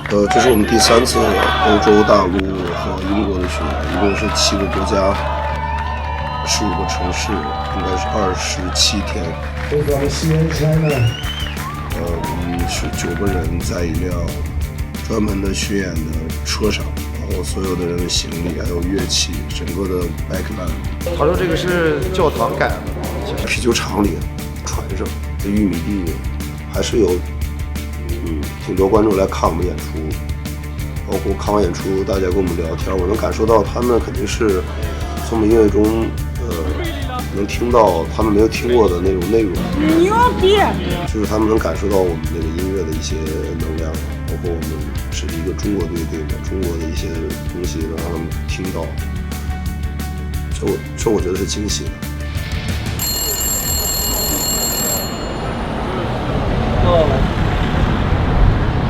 这是我们第3次欧洲大陆和英国的巡演，一共是7个国家，15个城市，应该是27天。我们是9个人在一辆专门的巡演的车上，然后所有的人的行李还有乐器，整个的 backline。他说这个是教堂改的，啤酒厂里、船上、在玉米地，还是有挺多观众来看我们演出。包括看完演出，大家跟我们聊天，我能感受到他们肯定是从我们音乐中，能听到他们没有听过的那种内容。牛逼！就是他们能感受到我们这个音乐的一些能量，包括我们是一个中国队嘛，中国的一些东西能让他们听到。这我觉得是惊喜的。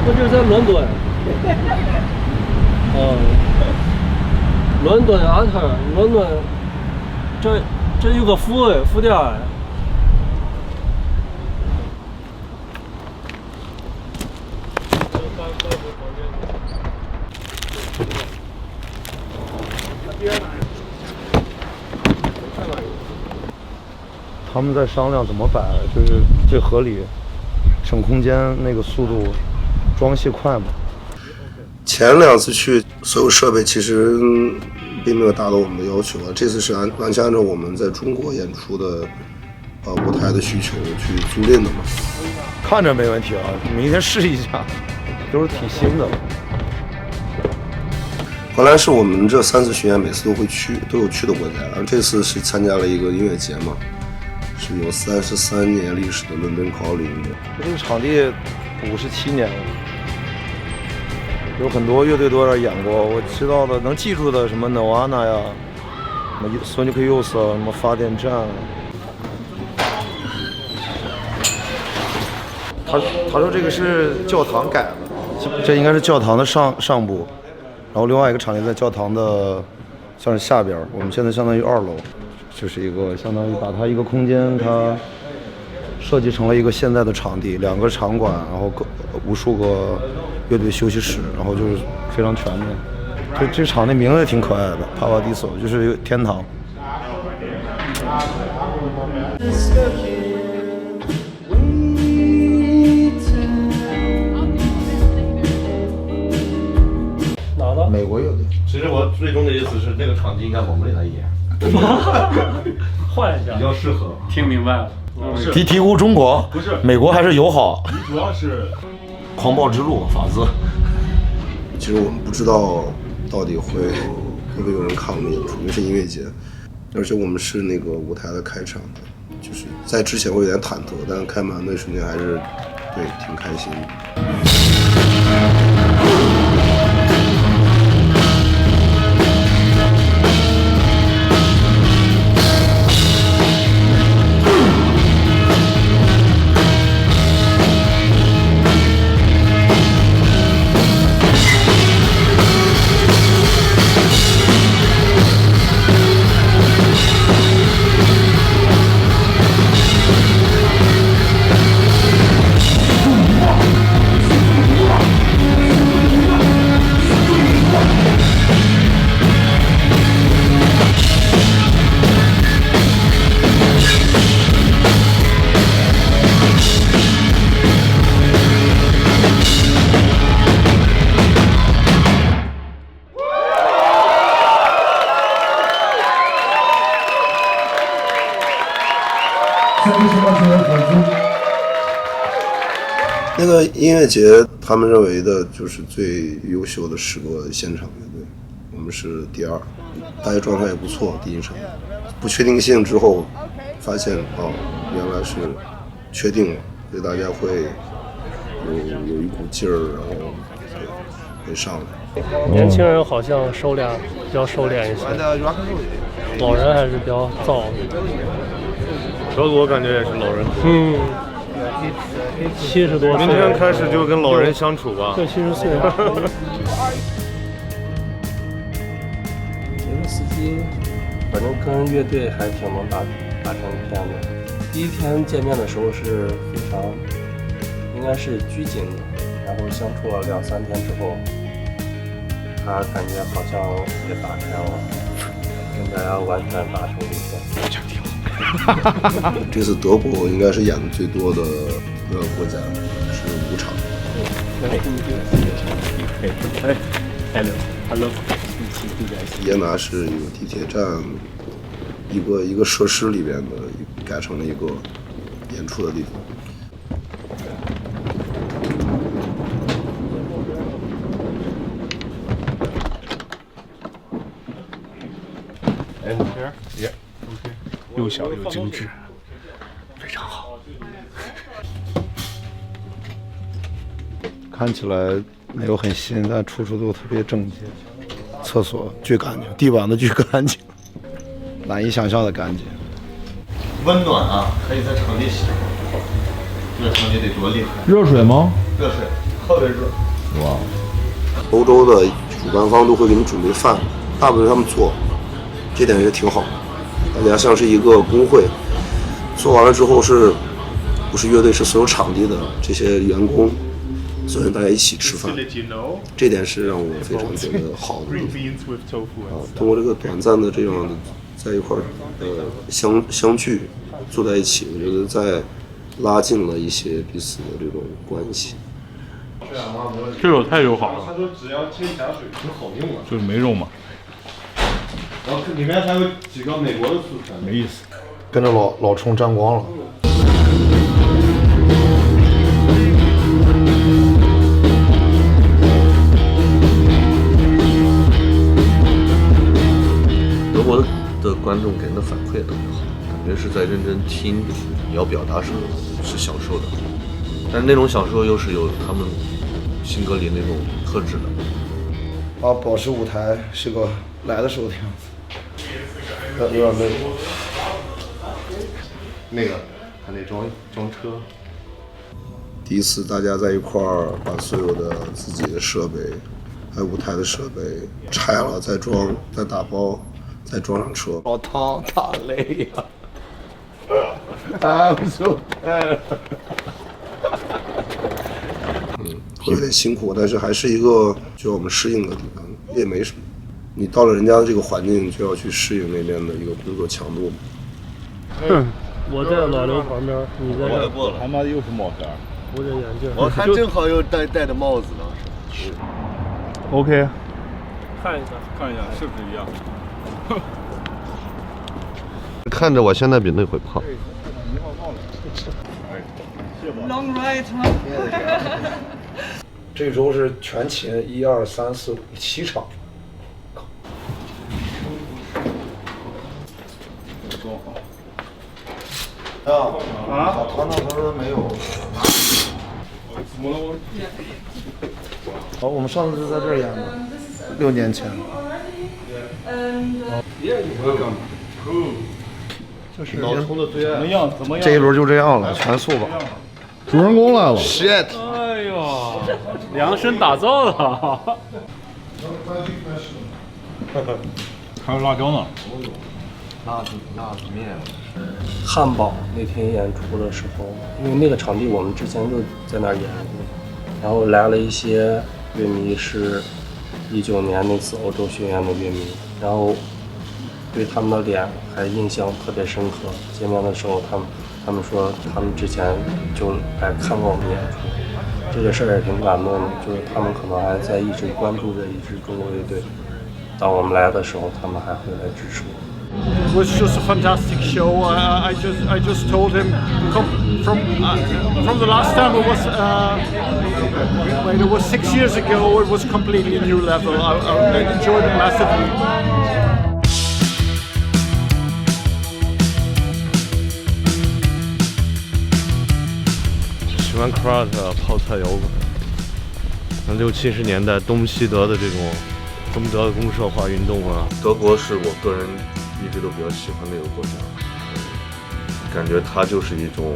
我这是在伦敦。伦敦阿特，伦敦，这有个副店。他们在商量怎么摆，就是最合理，省空间，那个速度，装戏快嘛。前2次去，所有设备其实并没有达到我们的要求啊。这次是完全按照我们在中国演出的舞台的需求去租赁的嘛。看着没问题啊，明天试一下，都是挺新的。荷兰是我们这3次巡演每次都有去的国家，而这次是参加了一个音乐节嘛，是有33年历史的伦敦考林。这个场地57年了。有很多乐队都在这演过，我知道的能记住的什么 Nirvana 呀，什么 Sonic Youth 啊，什么发电站。他说这个是教堂改的，这应该是教堂的上部，然后另外一个场地在教堂的像是下边，我们现在相当于2楼，就是一个相当于把它一个空间它设计成了一个现在的场地，2个场馆，然后无数个乐队休息室，然后就是非常全面。这场那名字也挺可爱的 ，Paradiso 就是天堂。哪的？美国乐队。其实我最终的意思是，那个场地应该我们给他演，换一下，比较适合。听明白了。是低估中国，不是美国还是友好。你主要是狂暴之路法兹。其实我们不知道到底会不会有人看我们演出，因为是音乐节，而且我们是那个舞台的开场的，就是在之前会有点忐忑，但是开门那瞬间还是挺开心的。那个音乐节，他们认为的就是最优秀的10个现场乐队，我们是第2，大家状态也不错。第1场不确定性之后，发现原来是确定了，所以大家会有一股劲儿，然后会上来。年轻人好像比较收敛一些，老人还是比较燥的。德国感觉也是老人。70多岁，明天开始就跟老人相处吧。对，70岁。这个司机，反正跟乐队还挺能打成一片的。第1天见面的时候是非常，应该是拘谨的，然后相处了2-3天之后，他感觉好像也打开了，跟大家完全达成理解。这次德国应该是演的最多的一个国家，是5场。Hello，耶拿是一个地铁站，一个设施里边的改成了一个演出的地方。又小又精致，非常好。看起来没有很新，但处处都特别整洁。厕所巨干净，地板的巨干净，难以想象的干净。温暖啊，可以在场地洗。这个场地得多厉害！热水吗？热水，特别热。哇！欧洲的主办方都会给你准备饭，大部分他们做，这点也挺好。大家像是一个工会，做完了之后不是乐队，是所有场地的这些员工，所有人大家一起吃饭，这点是让我非常觉得好的地方。通过这个短暂的这样的在一块儿相聚，坐在一起，我觉得在拉近了一些彼此的这种关系。这肉太友好了，他说只要切下水挺好用啊，就是没肉嘛，然后里面还有几个美国的素材，没意思。跟着老冲沾光了。德国的观众给人的反馈也特别好，感觉是在认真听你要表达什么，是享受的。但是那种享受又是有他们性格里那种特质的。保持舞台是个来的时候的样子，有点累。那个还得装车。第一次大家在一块儿把所有的自己的设备，还有舞台的设备拆了，再装，再打包，再装上车。老汤太累呀！I'm so tired。有点辛苦，但是还是一个就我们适应的地方，也没什么。你到了人家的这个环境，就要去适应那边的一个工作强度。我在老刘旁边，你在这。过了，他妈又是帽片。捂着眼镜。我看正好又戴着帽子呢。OK，看一下，是不是一样？看着我现在比那回胖。 Long ride 吗？这周是全勤，1、2、3、4、5、7场。他那不是没有。好，我们上次是在这儿演的，6年前。就是老冲的最爱。怎么样？这一轮就这样了，全速吧。主人公来了。 Shit！ 哎呦，量身打造的。还有辣椒呢。辣子面。汉堡那天演出的时候，因为那个场地我们之前就在那儿演过，然后来了一些乐迷，是19年那次欧洲巡演的乐迷，然后对他们的脸还印象特别深刻。见面的时候，他们说他们之前就来看过我们演出，这个事儿也挺感动的，就是他们可能还在一直关注着一支中国乐队，当我们来的时候，他们还会来支持我。 It was just a fantastic show. I just told him from the last time it was when it was 6 years ago. It was completely new level. I enjoyed it massively. 喜欢 crowd 泡菜摇滚，像60、70年代东西德的这种东德的公社化运动啊。德国是我个人一直都比较喜欢的一个国家，感觉它就是一种，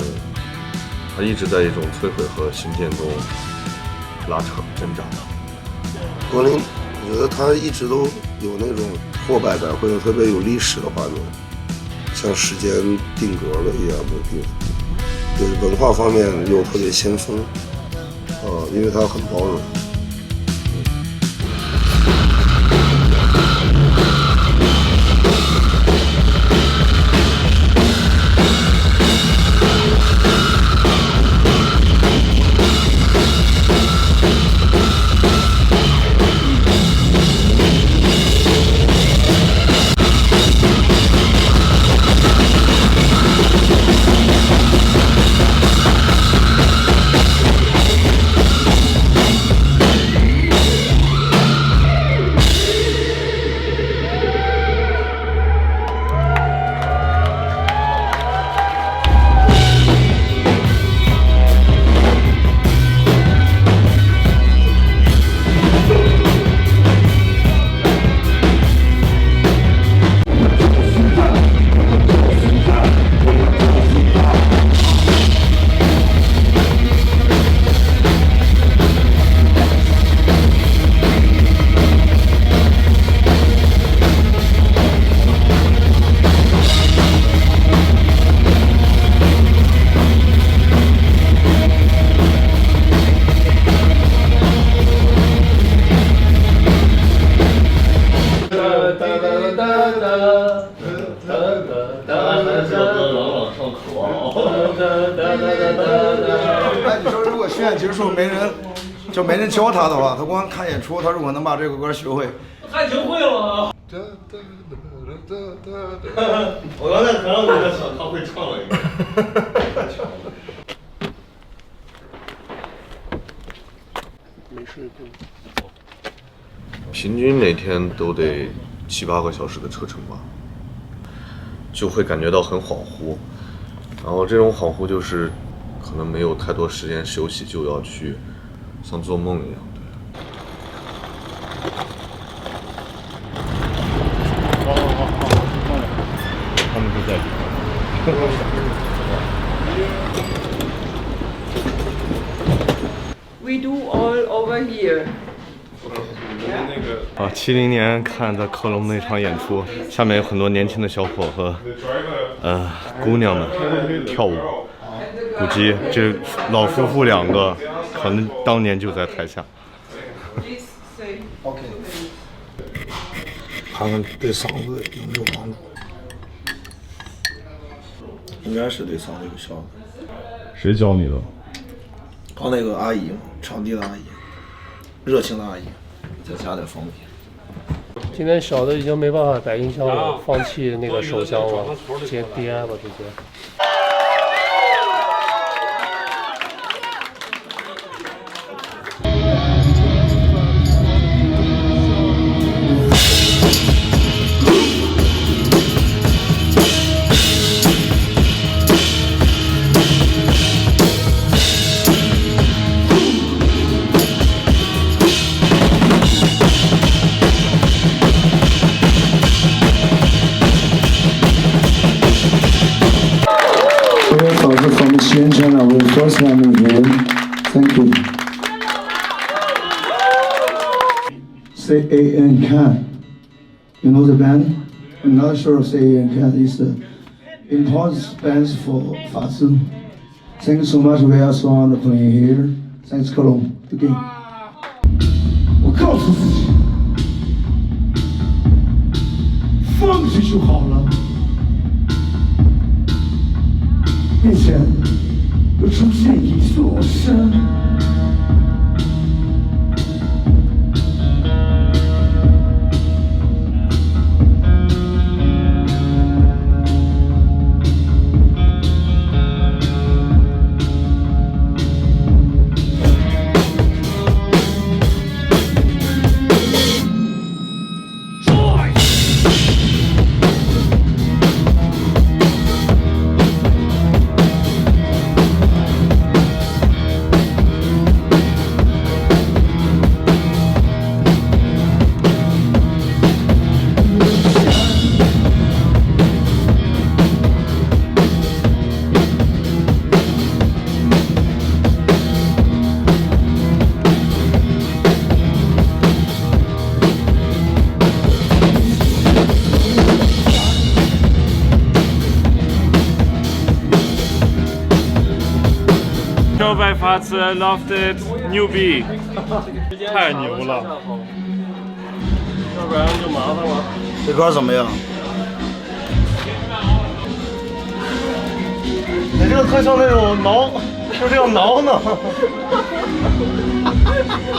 它一直在一种摧毁和新建中拉扯挣扎。柏林，我觉得它一直都有那种破败感，或者特别有历史的画面，像时间定格了一样的地方。就是文化方面又特别先锋，因为它很包容。哎，你说如果巡演结束没人教他的话，他光看演出，他如果能把这个歌学会，他已经会了。我刚才可能在想他会唱了一个。没事，平均每天都得7、8个小时的车程吧，就会感觉到很恍惚，然后这种恍惚就是可能没有太多时间休息，就要去像做梦一样。他们就在里面。We do all over here. 70年看的科隆那场演出，下面有很多年轻的小伙和姑娘们跳舞，估计这老夫妇2个可能当年就在台下。Please say. OK， 看看对嗓子有没有帮助，应该是对嗓子有效的。谁教你的？刚那个阿姨嘛，场地的阿姨，热情的阿姨，再加点放屁。今天小的已经没办法摆音箱了，放弃那个手箱了，接 DI 吧，直接。From Xian China, we first time in here. Thank you. CAN Can. You know the band? I'm not sure CAN Can is the important band for Fazi. Thank you so much. We are so honored playing here. Thanks, Cologne. Again. 我告诉自己，放弃就好了。面前又出现一座山，发词 loved it， 牛逼，太牛了。要不然就麻烦了。这歌怎么样？你这个特像那种挠，就这样挠呢。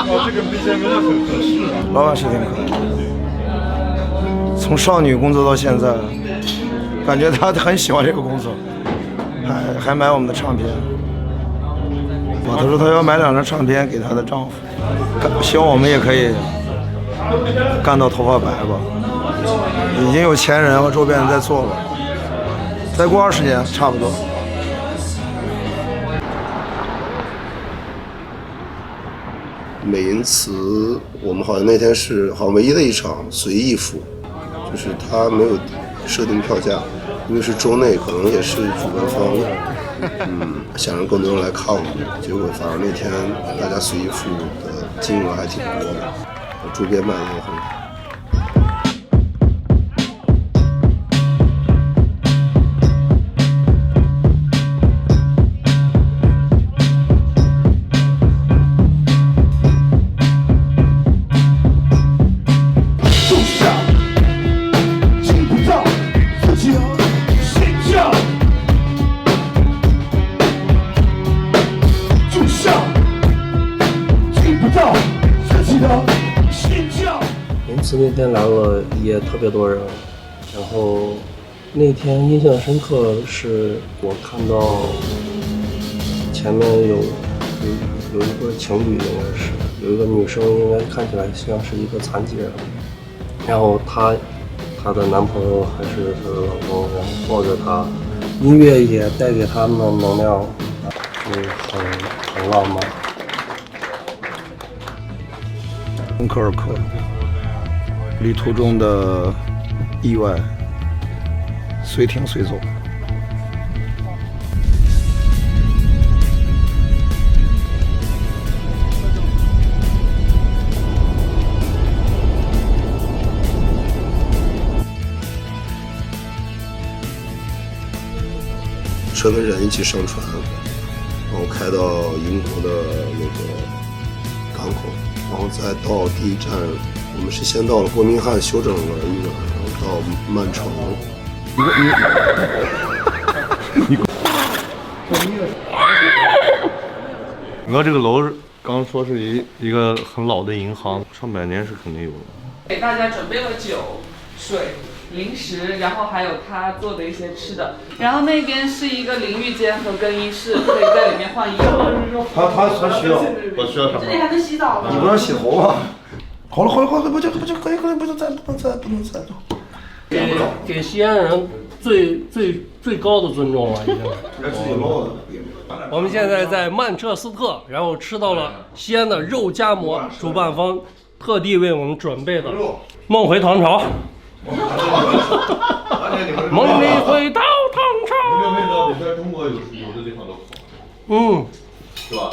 哦，这个 BGM 很合适啊。老板是挺可爱的，从少女工作到现在，感觉她很喜欢这个工作，还买我们的唱片。她说她要买2张唱片给她的丈夫，希望我们也可以干到头发白吧。已经有前人和周边人在做了，再过20年差不多。美因茨，我们好像那天是好像唯一的一场随意付，就是他没有设定票价，因为是周内，可能也是主办方，想让更多人来看我们，结果反而那天大家随意付的金额还挺多的，周边卖的也很好。那天来了也特别多人，然后那天印象深刻是我看到前面有一对情侣，应该是有一个女生，应该看起来像是一个残疾人，然后她的男朋友还是她的老公，然后抱着她，音乐也带给他们能量，就很浪漫。敦刻尔克。旅途中的意外，随停随走。车跟人一起上船，然后开到英国的那个港口，然后再到第一站。我们是先到了伯明翰休整了一晚，然后到曼城。你看这个楼，刚刚说是一个很老的银行，上百年是肯定有的。给大家准备了酒、水、零食，然后还有他做的一些吃的。然后那边是一个淋浴间和更衣室，可以在里面换衣服。他需要，我需要什么？这里还能洗澡吗？你不让洗头发？好了，不就可以，不能再。给西安人最高的尊重了，已经。我们现在在曼彻斯特，然后吃到了西安的肉夹馍，主办方特地为我们准备的梦回唐朝。梦里回到唐朝。那个在中国有的地方都好。是吧？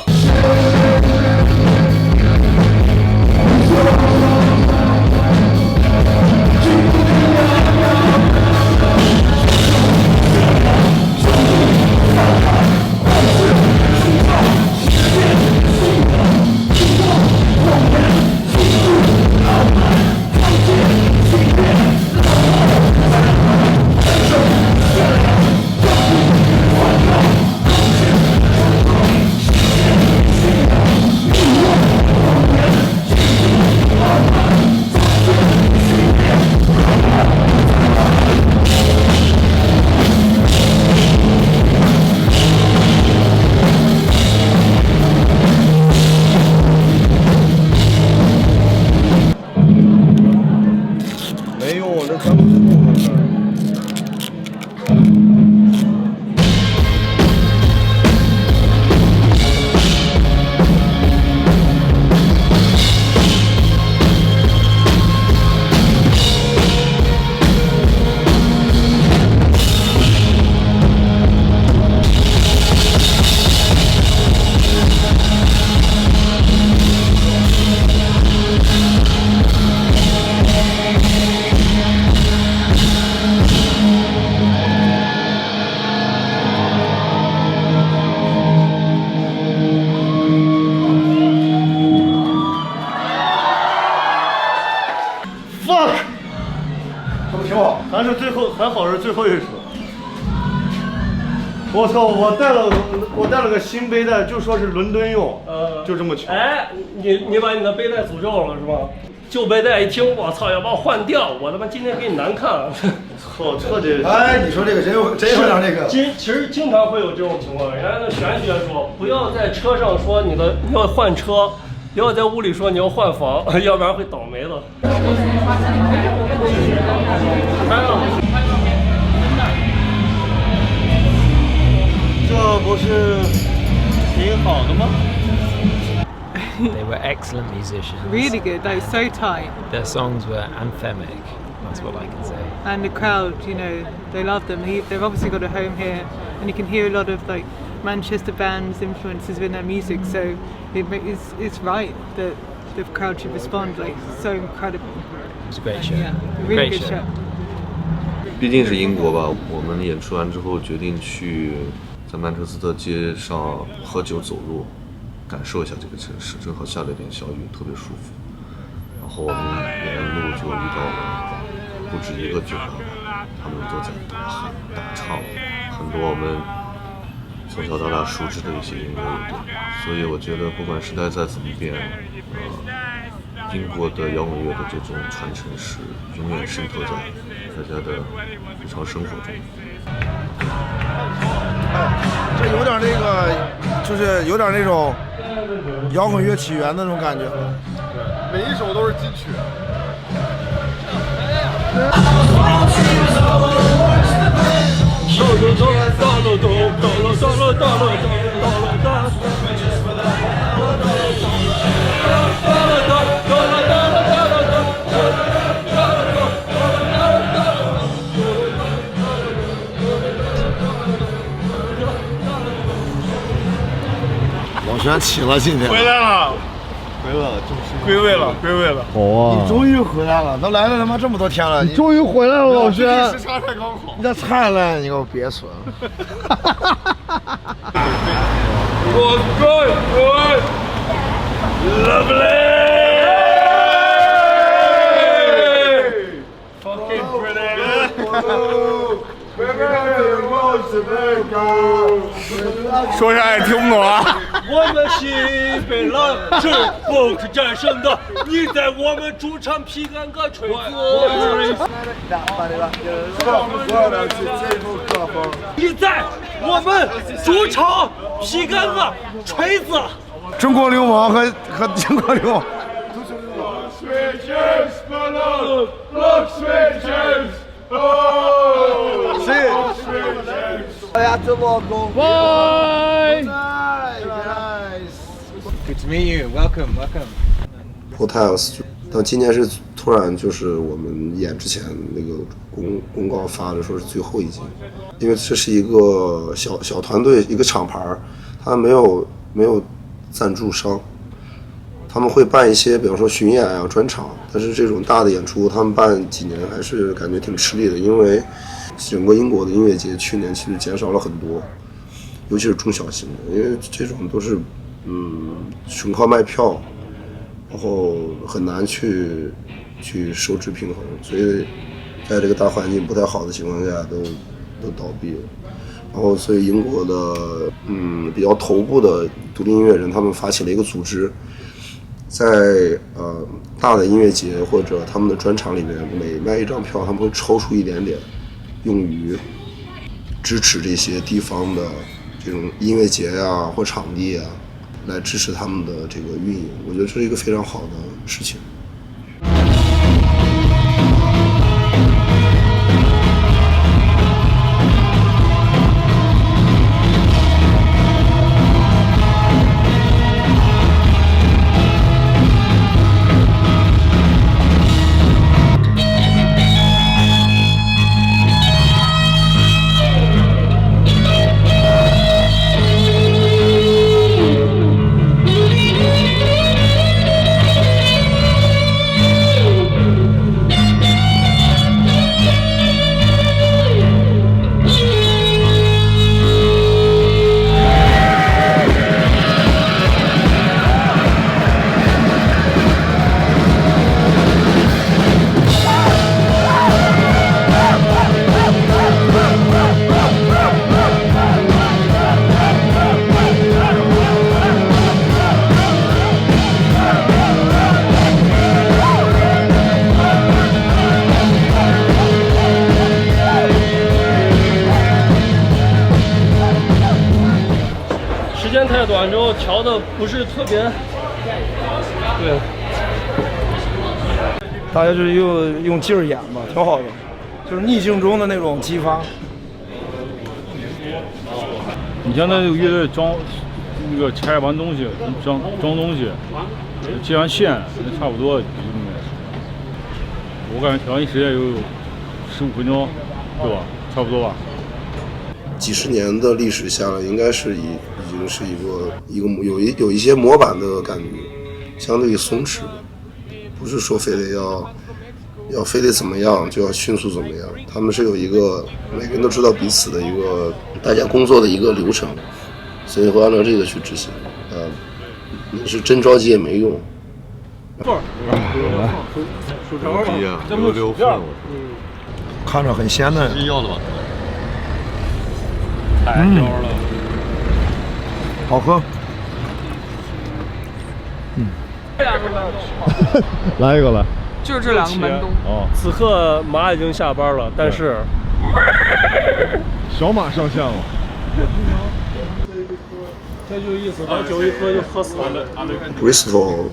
还是最后还好是最后一首。我操！我带了个新背带，就说是伦敦用，就这么巧。哎，你把你的背带诅咒了是吧？旧背带一听，我操，要把我换掉，我他妈今天给你难看了。操，彻底！哎，你说这个真有点这个。其实经常会有这种情况，人家那玄学说，不要在车上说你要换车，不要在屋里说你要换房，要不然会倒霉的。这不是挺好的吗？ They were excellent musicians. Really good, like so tight. Their songs were anthemic, that's what I can say. And the crowd, you know, they love them. They've obviously got a home here, and you can hear a lot of like Manchester bands' influences in their music. So it's right that the crowd should respond like so incredible. It was a great show. Yeah, really Great good show. 毕竟是英国吧，我们演出完之后决定去在曼彻斯特街上喝酒走路，感受一下这个城市。正好下了点小雨，特别舒服。然后我们沿路就遇到了不止一个酒吧，他们都在大喊大唱，很多我们从小到大熟知的一些音乐乐队。所以我觉得不管时代再怎么变，英国的摇滚乐的这种传承是永远渗透在大家的日常生活中。这有点那个，就是有点那种摇滚乐起源的那种感觉。每一首都是金曲。老轩起了，今天回来了，归位了。你终于回来了，都来了他妈这么多天了，你终于回来了，老轩。时差太刚好。你这灿烂，你给我别损。Was good, lovely. Fucking brilliant. 说啥也听不懂啊！我们是被狼制服战胜的，你在我们主场劈杆个锤子，你在我们主场劈杆个锤子。中国流氓和中国流氓。Bye. Good to meet you. Welcome. Hotels， 但今年是突然就是我们演之前那个公告发的说是最后一集，因为这是一个小团队一个厂牌，他没有赞助商，他们会办一些比方说巡演啊专场，但是这种大的演出他们办几年还是感觉挺吃力的，因为整个英国的音乐节去年其实减少了很多，尤其是中小型的，因为这种都是纯靠卖票，然后很难去收支平衡，所以在这个大环境不太好的情况下都倒闭了。然后所以英国的比较头部的独立音乐人他们发起了一个组织，在大的音乐节或者他们的专场里面，每卖一张票他们会抽出一点点用于支持这些地方的这种音乐节啊或场地啊，来支持他们的这个运营。我觉得这是一个非常好的事情。个不是特别，对，大家就是用劲儿演吧，挺好的，就是逆境中的那种激发。你像那个乐队装那个拆完东西，装东西，接完线，那差不多。我感觉调音时间有15分钟，对吧？差不多吧。几十年的历史下来，应该是已经是一个有一些模板的感觉，相对于松弛，不是说非得要非得怎么样就要迅速怎么样，他们是有一个每个人都知道彼此的一个大家工作的一个流程，所以会按照这个去执行。你是真着急也没用。薯条啊，溜饭，看着很鲜嫩。要的吧？太焦了，好喝。来一个来。就是这2个门东。哦，此刻马已经下班了，但是小马上线了。这就意思，把酒一喝就喝死了。Bristol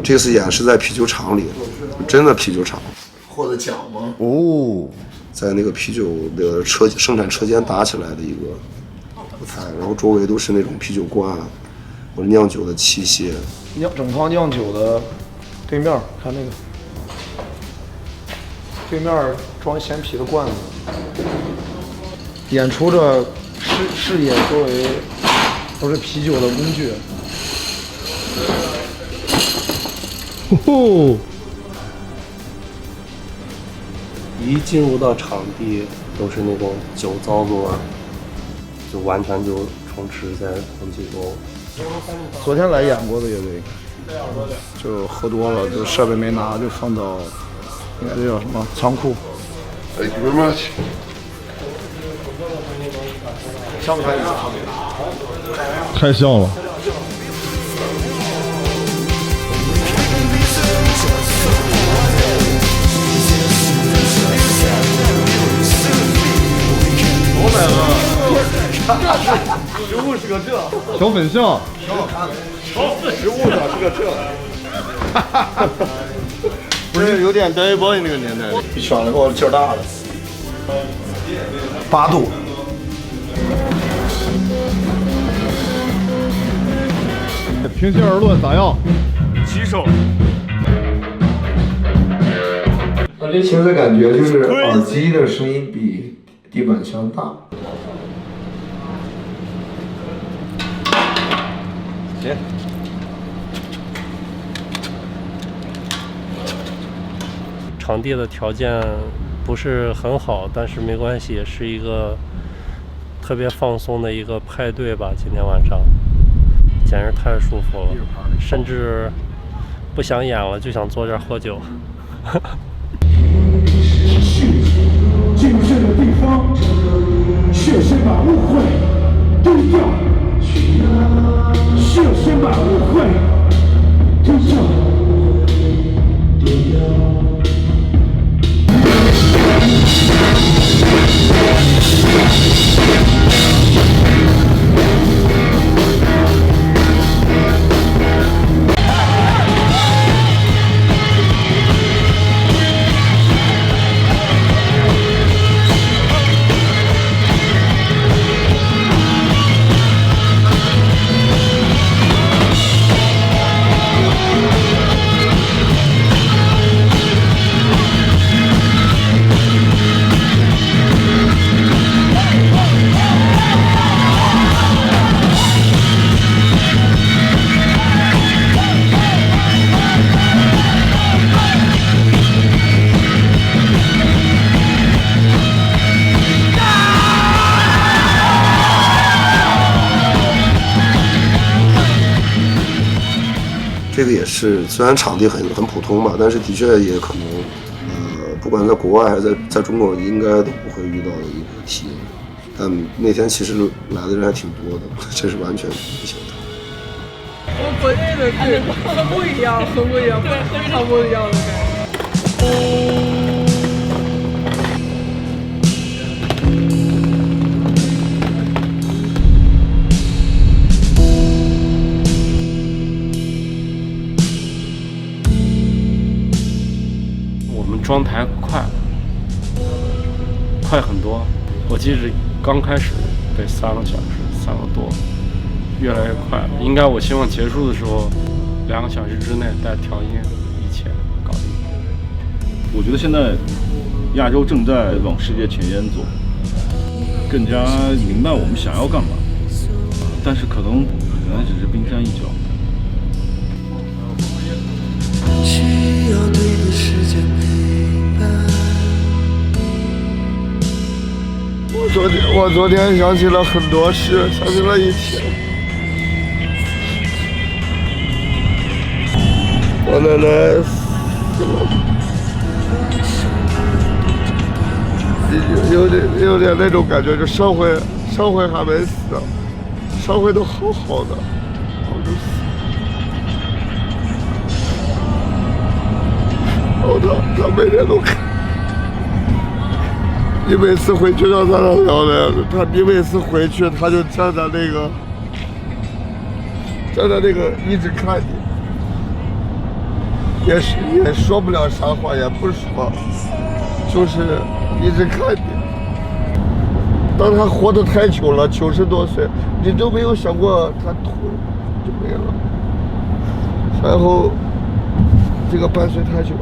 这次演是在啤酒厂里，真的啤酒厂，获得奖吗？哦，在那个啤酒的生产车间搭起来的一个舞台，然后周围都是那种啤酒罐或者酿酒的器械。整套酿酒的对面，看那个，对面装鲜啤的罐子，演出的视野周围都是啤酒的工具。哦，一进入到场地都是那种酒糟味儿，就完全就充斥在空气中。昨天来演过的乐队，就喝多了，就设备没拿，就放到那个叫什么仓库。Thank you very much。像不像你？太像了。我买了，食物是个这，小粉象，食物咋是个这？不是有点 David Bowie 那个年代？你选了给我劲儿大的，8度。平心而论咋样7手。其实的感觉就是耳机的声音比地板箱大。行。场地的条件不是很好，但是没关系，也是一个特别放松的一个派对吧。今天晚上简直太舒服了，甚至不想演了，就想坐这儿喝酒。进入这个地方，却先把误会丢掉，却先把误会丢掉。这个也是，虽然场地很普通吧，但是的确也可能，不管在国外还是在中国，应该都不会遇到的一个体验。但那天其实来的人还挺多的，这是完全不想的。我国内的剧很不一样，很不一样，非常不一样的感觉。装台快很多。我记得刚开始得3个小时，3个多，越来越快了。应该我希望结束的时候2个小时之内带调音一切搞定。我觉得现在亚洲正在往世界前沿走，更加明白我们想要干嘛，但是可能原来只是冰山一角。需要对的时间陪伴。我昨天想起了很多事，想起了一天。我奶奶死了，有点那种感觉，就上回还没死，上回都好好的，然后就死。他每天都看，你每次回去让他聊的，你每次回去他就站在那个一直看你，也说不了啥话，也不说，就是一直看你。当他活得太久了，90多岁，你都没有想过他腿就没了，然后这个伴随太久。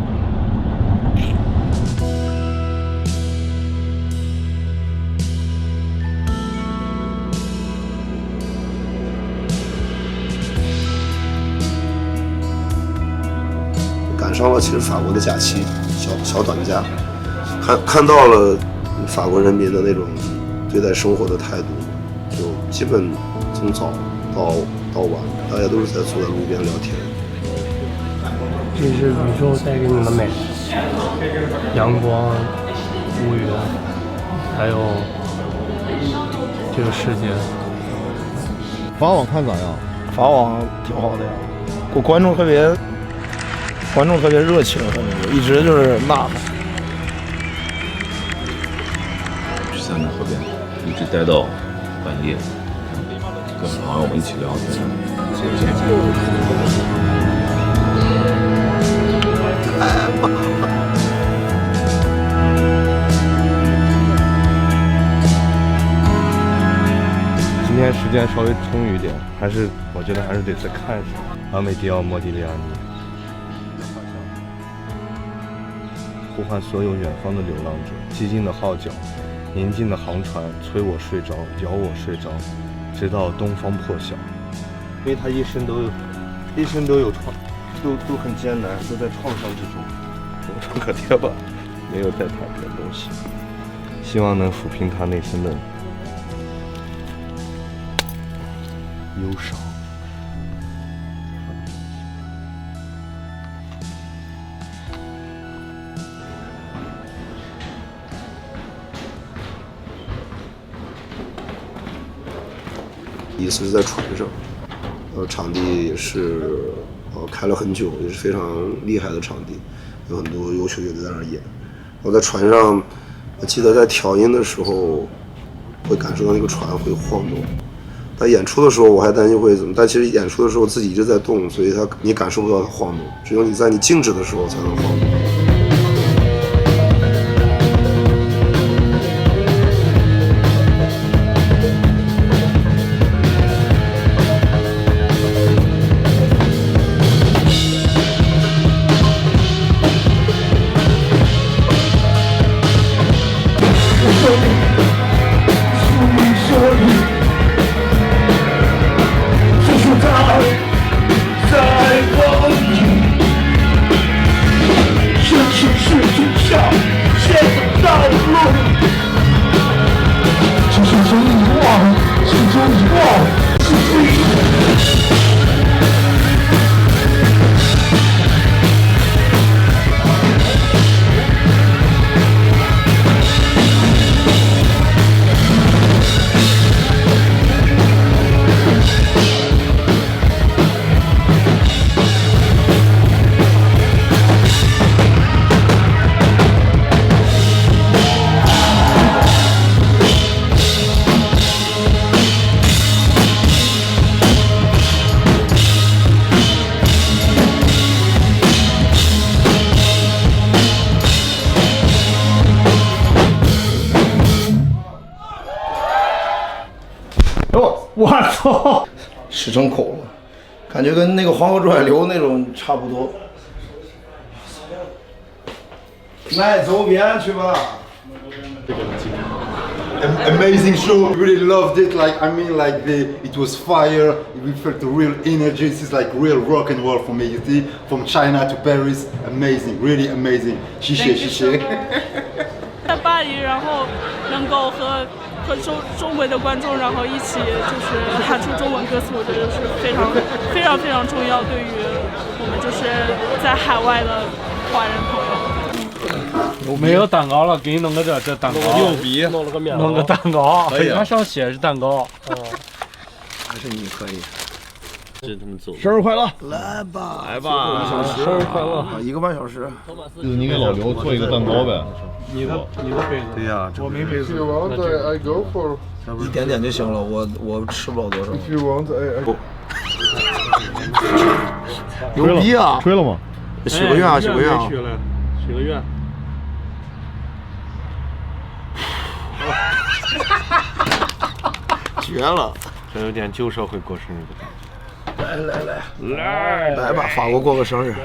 赶上了其实法国的假期，小短假，看到了法国人民的那种对待生活的态度，就基本从早到晚，大家都是在坐在路边聊天。这是宇宙带给你的美，阳光、乌云，还有这个世界。法网看咋样？法网挺好的呀，观众特别热情，一直就是呐喊。去三门河边，一直待到半夜，跟朋友们一起聊天。今天时间稍微充裕一点，我觉得还是得再看一下阿美迪奥·莫迪利亚尼。呼唤所有远方的流浪者，寂静的号角，宁静的航船，催我睡着，摇我睡着，直到东方破晓。因为他一生都有创，都很艰难，都在创伤之中。无创可贴吧，没有带他的东西，希望能抚平他内心的忧伤。一次是在船上，场地也是开了很久，也是非常厉害的场地，有很多优秀乐队在那儿演。我在船上，我记得在调音的时候会感受到那个船会晃动，但演出的时候我还担心会怎么，但其实演出的时候自己一直在动，所以你感受不到它晃动，只有你在你静止的时候才能晃动。在风里。操，吃成口了，感觉跟那个黄河中海流那种差不多。来，走边去吧。Amazing show, really loved it. Like I mean, like it was fire. We felt the real energy. This is like real rock and roll for me. You see, from China to Paris, amazing, really amazing. 谢谢谢谢。在巴黎，然后能够和中国的观众，然后一起就是喊出中文歌词，我觉得是非常重要，对于我们就是在海外的华人朋友。没有蛋糕了，给你弄个这蛋糕。牛逼，弄了个面包，弄个蛋糕，可以啊，它上写是蛋糕。还是你可以。这他们走。生日快乐！来吧，来吧，1个小时，生日快乐！1个半小时。就是你给老刘做一个蛋糕呗。你的杯子。对呀，我没杯子。I go for 一点点就行了，我吃不了多少。If you want, I 牛逼啊！吹了吗？许个愿啊，许个愿啊！许个愿。绝了！这有点旧社会过生日的感觉。来吧，法国过个生日。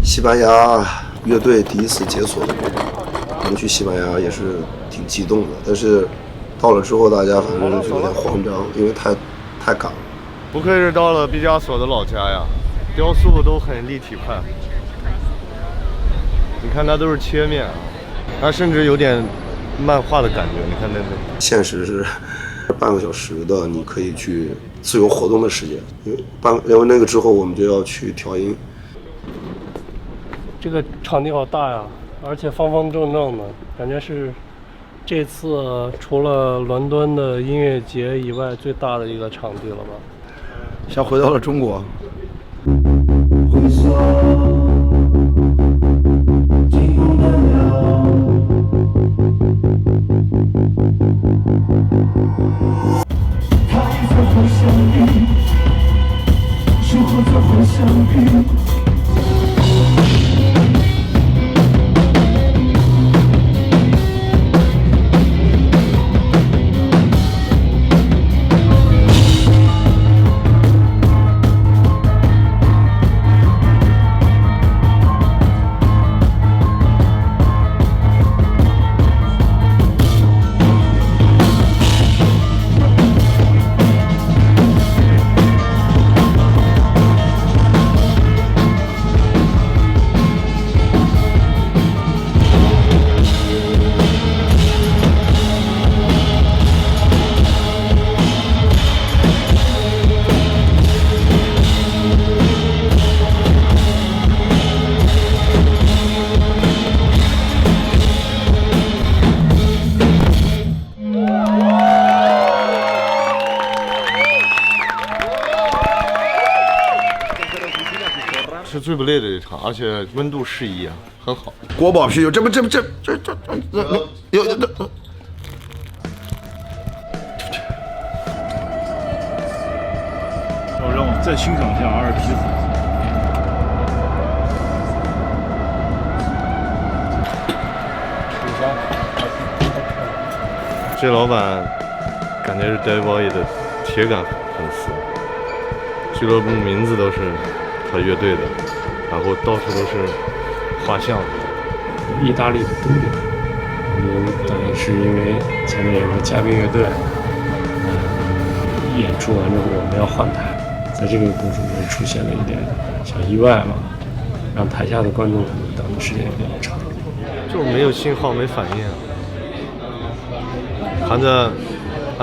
西班牙乐队第一次解锁的，我们去西班牙也是挺激动的，但是到了之后大家反正就有点慌张，因为太赶了。不愧是到了毕加索的老家呀，雕塑都很立体派。你看它都是切面啊，它甚至有点漫画的感觉。你看那限时是半个小时的，你可以去自由活动的时间，因为那个之后我们就要去调音。这个场地好大呀，而且方方正正的，感觉是这次除了伦敦的音乐节以外最大的一个场地了吧？像回到了中国。是最不累的一场，而且温度适宜啊，很好。国宝啤酒，这有。让我再欣赏一下阿尔皮斯。这老板感觉是 David Bowie 的铁杆粉丝，俱乐部名字都是他乐队的，然后到处都是画像。意大利的都有，我们等于是因为前面有个嘉宾乐队，演出完之后我们要换台，在这个过程中出现了一点小意外嘛，让台下的观众可能等的时间比较长，就是没有信号，没反应，还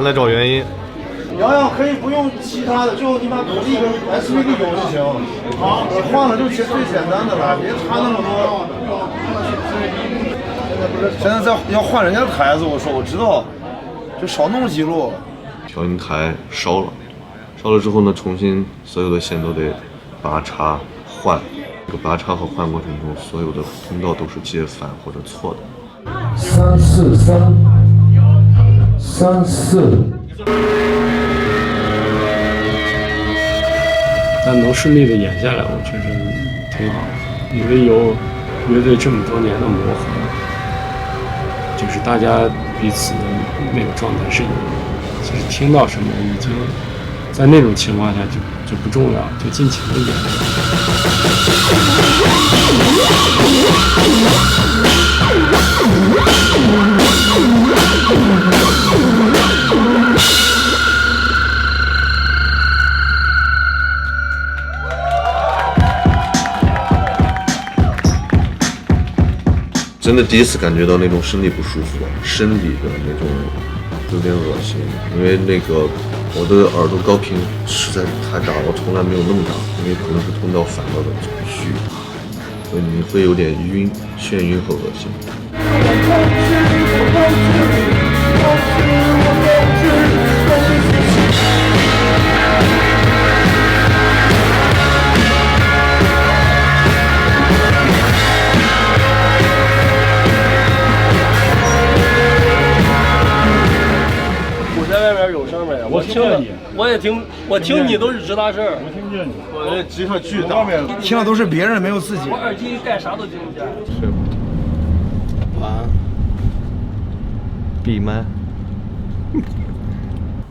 在找原因。洋洋可以不用其他的，就你把鼓励跟 SVD 有就行。好，换了就最简单的了，别差那么多。现在要换人家台子，我知道，就少弄几路。调音台烧了之后呢，重新所有的线都得拔插换。这个拔插和换过程中，所有的通道都是接反或者错的。343 34。但能顺利的演下来，我觉得挺好的，因为有乐队这么多年的磨合，就是大家彼此的那个状态是一样的。其实听到什么已经在那种情况下就不重要，就尽情的演。真的第一次感觉到那种身体不舒服，生理的那种有点恶心，因为那个我的耳朵高频实在是太大了，我从来没有那么大，因为可能是通道反到的虚，所以你会有点晕、眩晕和恶心。有声没？我听着你，我听你都是直达声。我听见你，我这吉他巨大，听的都是别人，没有自己。我耳机盖啥都听不见。晚安。闭麦。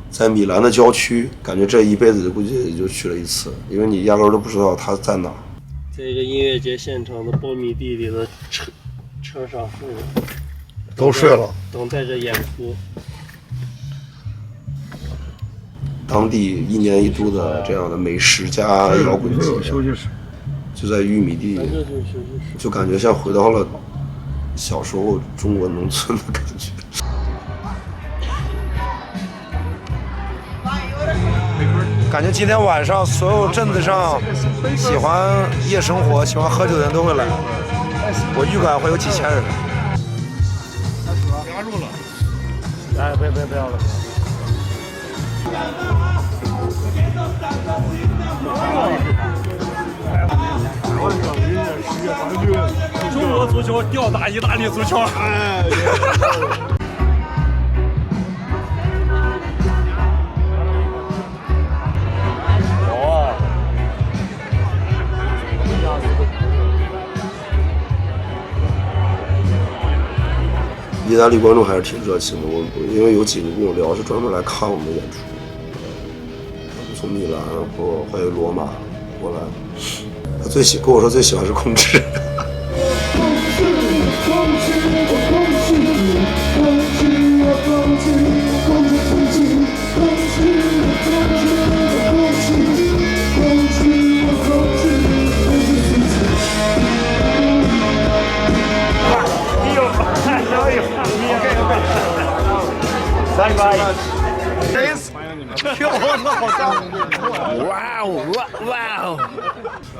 在米兰的郊区，感觉这一辈子估计也就去了一次，因为你压根儿都不知道它在哪儿。在一个音乐节现场的苞米地里的车上都睡了，等待着演出。当地1年1度的这样的美食加摇滚节，就在玉米地，就感觉像回到了小时候中国农村的感觉。感觉今天晚上所有镇子上喜欢夜生活、喜欢喝酒的人都会来，我预感会有几千人。压住了，哎，不要了。中国足球吊打意大利足球。哎。意大利观众还是挺热情的，因为有几个跟我聊是专门来看我们的演出，从米兰或还有罗马过来。他跟我说最喜欢是控制。拜拜。哇哦！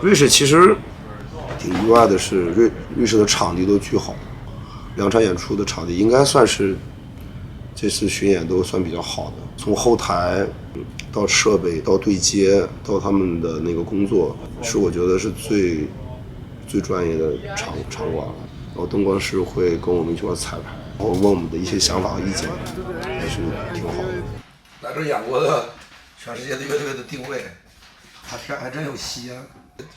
瑞士其实挺意外的是，瑞士的场地都巨好，2场演出的场地应该算是这次巡演都算比较好的。从后台到设备到对接到他们的那个工作，是我觉得是最专业的场馆了。然后灯光师会跟我们一块彩排，然后问我们的一些想法和意见，也是挺好的。来这演过的全世界的乐队的定位，还真有西安，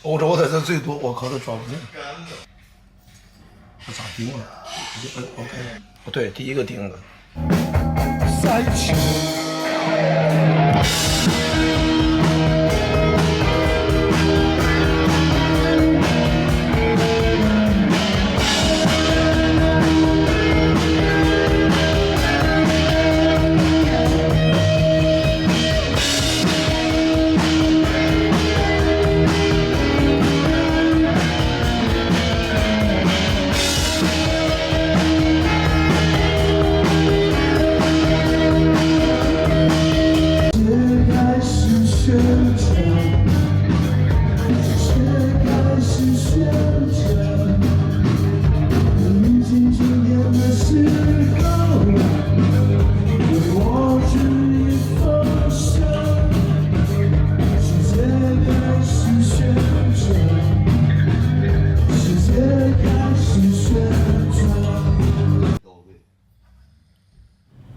欧洲的这最多，我靠，都抓不住。这咋定了？直接摁 OK。不对，第一个定的。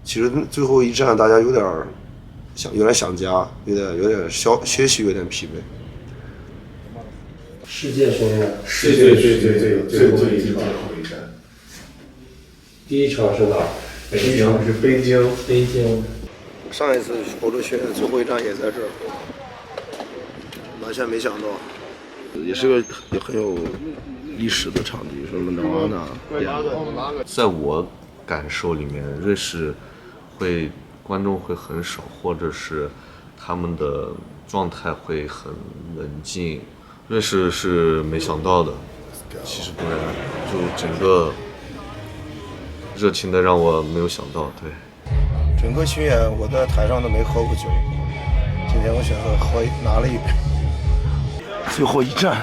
其实最后一站，大家有点想家，有点些许有点疲惫。世界巡演，最后一站。第一场是哪儿？北京是北京。上一次欧洲巡演最后一站也在这儿，完全没想到，也是个也很有历史的场地，什么南瓦纳。在我感受里面，瑞士观众会很少，或者是他们的状态会很冷静。瑞士是没想到的，其实不然，就整个热情的让我没有想到。对，整个巡演我在台上都没喝过酒，今天我选择拿了一瓶。最后一站。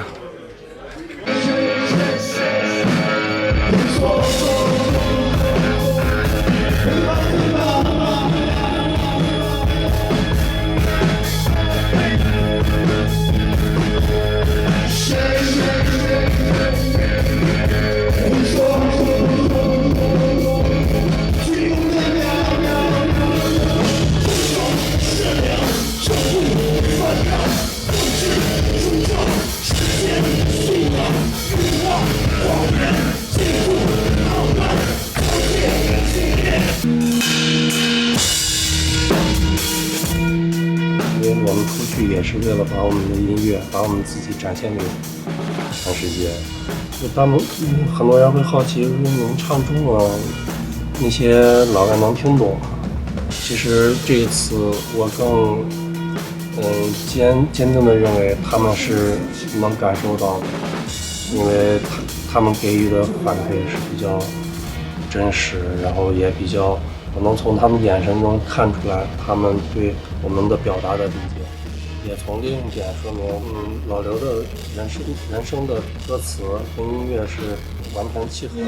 我们出去也是为了把我们的音乐，把我们自己展现给全世界。就他们很多人会好奇，说你们唱中文，那些老外能听懂吗？其实这一次我更坚定的认为他们是能感受到的，因为他们给予的反馈是比较真实，然后也比较，我能从他们眼神中看出来他们对我们的表达的理解。也从另一点说明，老刘的人生的歌词跟音乐是完全契合的。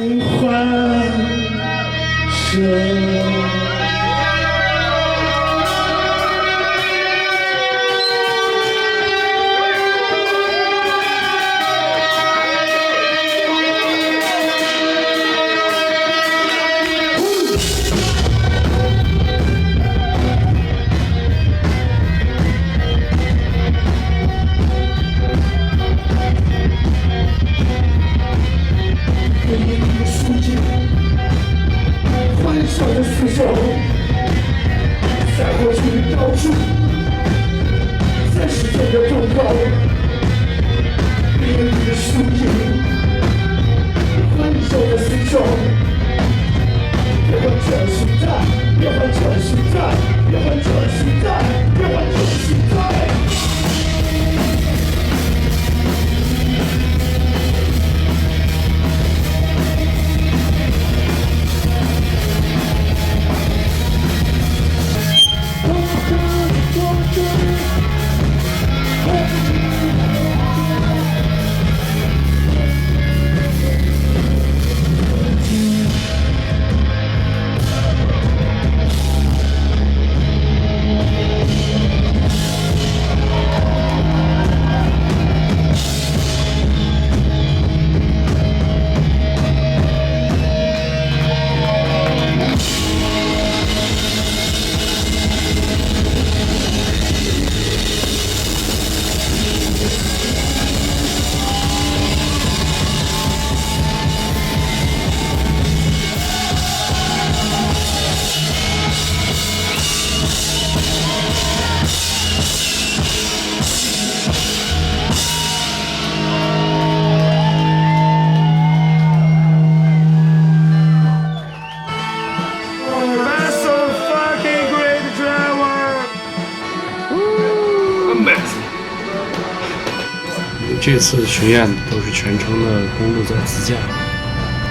这次巡演都是全程的公路在自驾，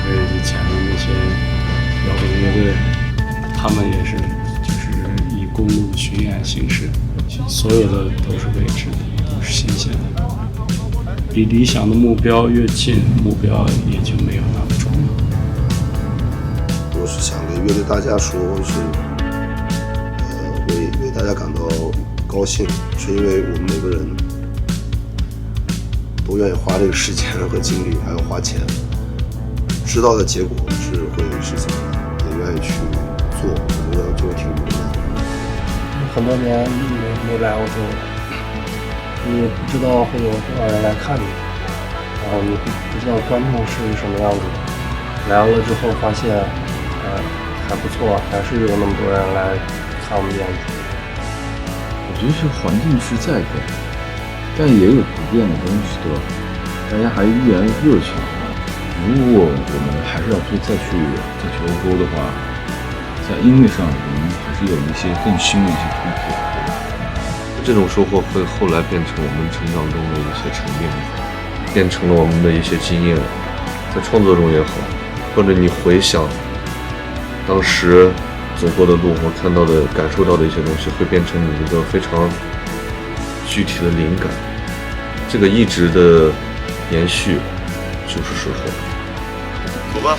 所以以前的那些摇滚乐队，他们也是就是以公路巡演形式，所有的都是未知的，都是新鲜的。离理想的目标越近，目标也就没有那么重要。我是想给乐队大家说，是为大家感到高兴，是因为我们每个人都愿意花这个时间和精力，还有花钱，知道的结果是会是怎么样，也愿意去做，我觉得就挺不错的。很多年没来欧洲，你不知道会有多少人来看你，然后你不知道观众是什么样子的。来了之后发现，还不错，还是有那么多人来看我们演出。我觉得是环境是在变，但也有不变的东西，对吧？大家还依然热情。如果我们还是要再去欧洲的话，在音乐上我们还是有一些更新的一些突破。这种收获会后来变成我们成长中的一些沉淀，变成了我们的一些经验，在创作中也好，或者你回想当时走过的路或看到的、感受到的一些东西，会变成你一个非常具体的灵感。这个一直的延续就是收获。走吧。